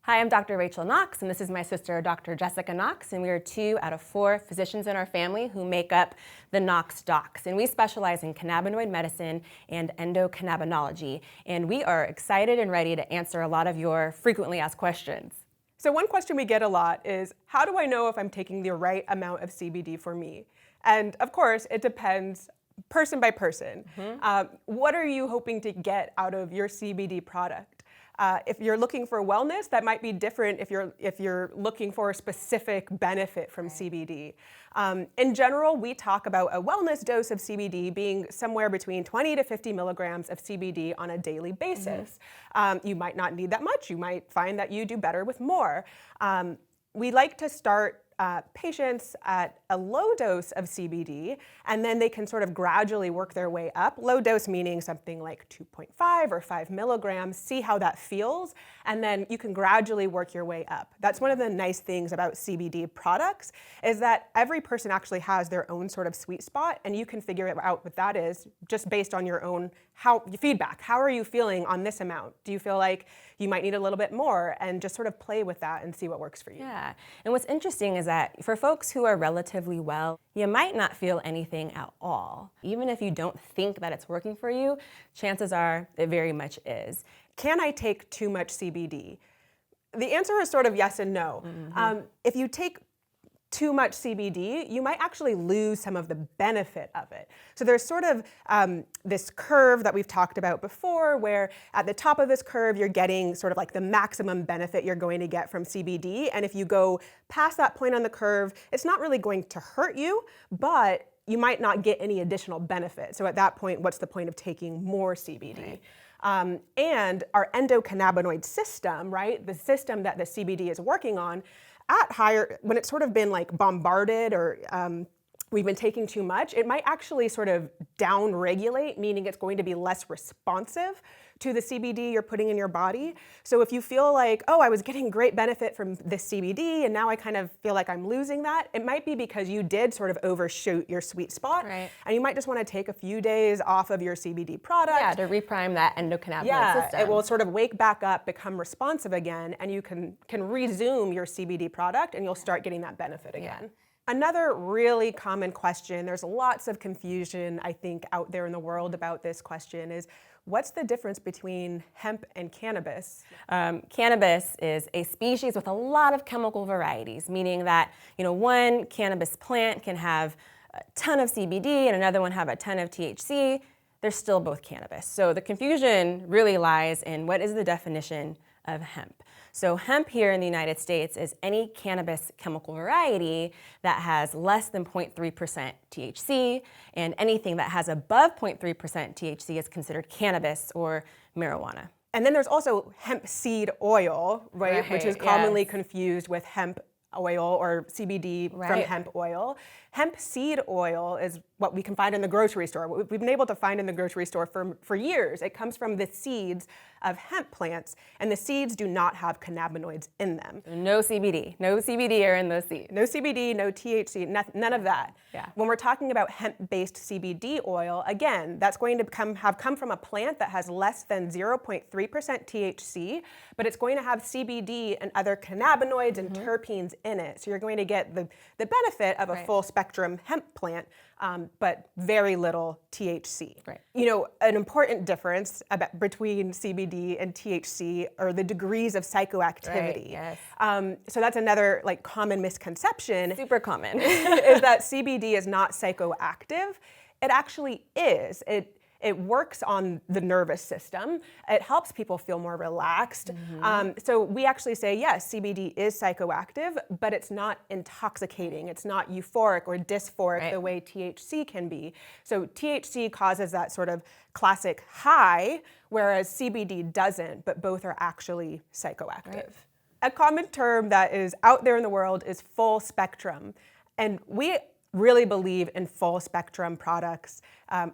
Hi, I'm Dr. Rachel Knox, and this is my sister, Dr. Jessica Knox, and we are 2 out of 4 physicians in our family who make up the Knox Docs. And we specialize in cannabinoid medicine and endocannabinology, and we are excited and ready to answer a lot of your frequently asked questions. So one question we get a lot is, how do I know if I'm taking the right amount of CBD for me? And of course, it depends person by person. What are you hoping to get out of your CBD product? If you're looking for wellness, that might be different if you're looking for a specific benefit from CBD. In general, we talk about a wellness dose of CBD being somewhere between 20 to 50 milligrams of CBD on a daily basis. You might not need that much. You might find that you do better with more. We like to start patients at a low dose of CBD, and then they can sort of gradually work their way up. Low dose meaning something like 2.5 or 5 milligrams, see how that feels, and then you can gradually work your way up. That's one of the nice things about CBD products, is that every person actually has their own sort of sweet spot, and you can figure out what that is just based on your own feedback. How are you feeling on this amount? Do you feel like you might need a little bit more? And just sort of play with that and see what works for you. Yeah, and what's interesting is that for folks who are relatively well, you might not feel anything at all. Even if you don't think that it's working for you, chances are it very much is. Can I take too much CBD? The answer is sort of yes and no. If you take too much CBD, you might actually lose some of the benefit of it. So there's sort of this curve that we've talked about before, where at the top of this curve, you're getting sort of like the maximum benefit you're going to get from CBD. And if you go past that point on the curve, it's not really going to hurt you, but you might not get any additional benefit. So at that point, what's the point of taking more CBD? Right. And our endocannabinoid system, right, the system that the CBD is working on, at higher, when it's sort of been like bombarded or we've been taking too much, it might actually sort of down-regulate, meaning it's going to be less responsive to the CBD you're putting in your body. So if you feel like, oh, I was getting great benefit from this CBD and now I kind of feel like I'm losing that, it might be because you did sort of overshoot your sweet spot. Right. And you might just want to take a few days off of your CBD product. Yeah, to reprime that endocannabinoid system. It will sort of wake back up, become responsive again, and you can resume your CBD product and you'll start getting that benefit again. Yeah. Another really common question, there's lots of confusion, I think, out there in the world about this question, is what's the difference between hemp and cannabis? Cannabis is a species with a lot of chemical varieties, meaning that one cannabis plant can have a ton of CBD and another one have a ton of THC. They're still both cannabis. So the confusion really lies in what is the definition of hemp. So hemp here in the United States is any cannabis chemical variety that has less than 0.3% THC, and anything that has above 0.3% THC is considered cannabis or marijuana. And then there's also hemp seed oil, right? Which is commonly confused with hemp oil or CBD from hemp oil. Hemp seed oil is what we can find in the grocery store. What we've been able to find in the grocery store for years. It comes from the seeds of hemp plants, and the seeds do not have cannabinoids in them. No CBD. No CBD are in those seeds. No CBD, no THC, none of that. Yeah. When we're talking about hemp-based CBD oil, again, that's going to have come from a plant that has less than 0.3% THC, but it's going to have CBD and other cannabinoids and terpenes in it. So you're going to get the benefit of a full spectrum hemp plant, but very little THC. Right. An important difference between CBD and THC are the degrees of psychoactivity. Right, yes. So that's another common misconception. Super common. is that CBD is not psychoactive. It actually is. It works on the nervous system. It helps people feel more relaxed. So we actually say, yes, CBD is psychoactive, but it's not intoxicating. It's not euphoric or dysphoric the way THC can be. So THC causes that sort of classic high, whereas CBD doesn't, but both are actually psychoactive. Right. A common term that is out there in the world is full spectrum. And we really believe in full spectrum products,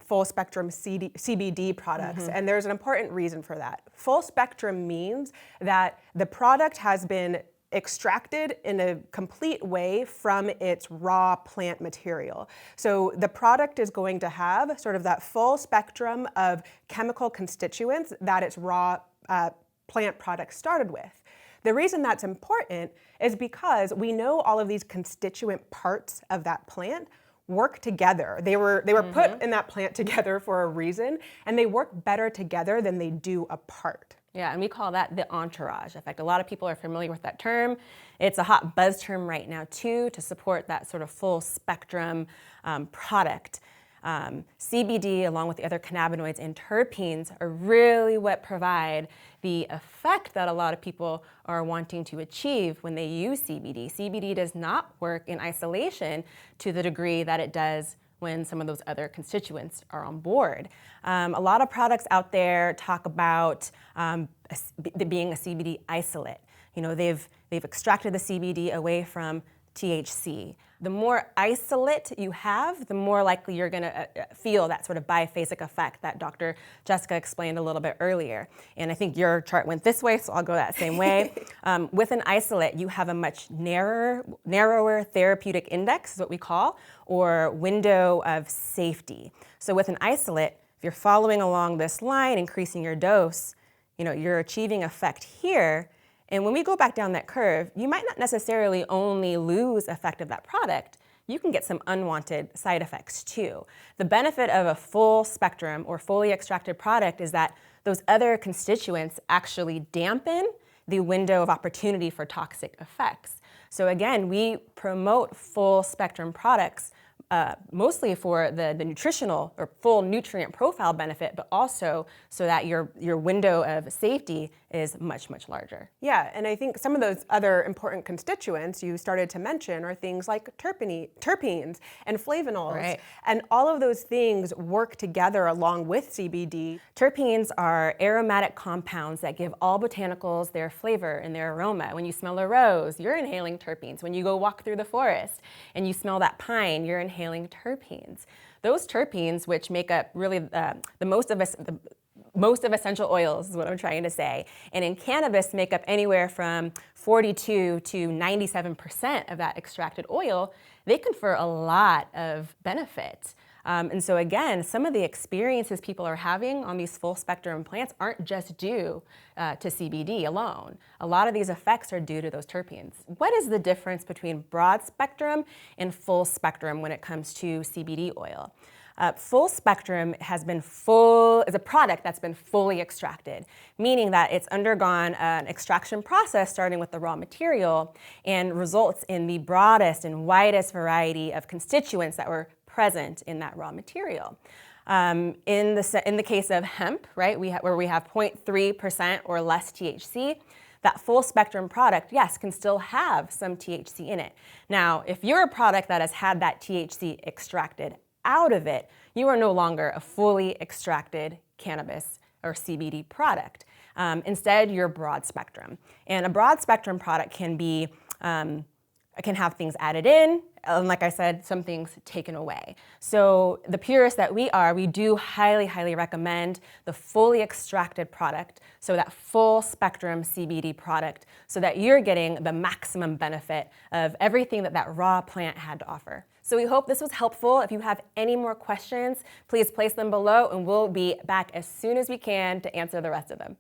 full spectrum CBD products, and there's an important reason for that. Full spectrum means that the product has been extracted in a complete way from its raw plant material. So the product is going to have sort of that full spectrum of chemical constituents that its raw plant product started with. The reason that's important is because we know all of these constituent parts of that plant work together. They were put in that plant together for a reason, and they work better together than they do apart. Yeah, and we call that the entourage effect. A lot of people are familiar with that term. It's a hot buzz term right now too, to support that sort of full spectrum product. CBD, along with the other cannabinoids and terpenes, are really what provide the effect that a lot of people are wanting to achieve when they use CBD. CBD does not work in isolation to the degree that it does when some of those other constituents are on board. A lot of products out there talk about being a CBD isolate. You know, they've extracted the CBD away from THC. The more isolate you have, the more likely you're gonna feel that sort of biphasic effect that Dr. Jessica explained a little bit earlier. And I think your chart went this way, so I'll go that same way. With an isolate, you have a much narrower therapeutic index, is what we call, or window of safety. So with an isolate, if you're following along this line, increasing your dose, you know, you're achieving effect here. And when we go back down that curve, you might not necessarily only lose effect of that product, you can get some unwanted side effects too. The benefit of a full spectrum or fully extracted product is that those other constituents actually dampen the window of opportunity for toxic effects. So again, we promote full spectrum products mostly for the nutritional or full nutrient profile benefit, but also so that your window of safety is much, much larger. Yeah, and I think some of those other important constituents you started to mention are things like terpenes and flavonols. Right. And all of those things work together along with CBD. Terpenes are aromatic compounds that give all botanicals their flavor and their aroma. When you smell a rose, you're inhaling terpenes. When you go walk through the forest and you smell that pine, you're inhaling terpenes. Those terpenes, which make up really the most of essential oils is what I'm trying to say. And in cannabis make up anywhere from 42 to 97% of that extracted oil. They confer a lot of benefit. And so again, some of the experiences people are having on these full spectrum plants aren't just due to CBD alone. A lot of these effects are due to those terpenes. What is the difference between broad spectrum and full spectrum when it comes to CBD oil? Full spectrum is a product that's been fully extracted, meaning that it's undergone an extraction process starting with the raw material and results in the broadest and widest variety of constituents that were present in that raw material. In the case of hemp, right, where we have 0.3% or less THC, that full spectrum product, yes, can still have some THC in it. Now, if you're a product that has had that THC extracted out of it, you are no longer a fully extracted cannabis or CBD product. Instead, you're broad spectrum. And a broad spectrum product can have things added in, and like I said, some things taken away. So the purists that we do highly, highly recommend the fully extracted product, so that full spectrum CBD product, so that you're getting the maximum benefit of everything that raw plant had to offer. So we hope this was helpful. If you have any more questions, please place them below and we'll be back as soon as we can to answer the rest of them.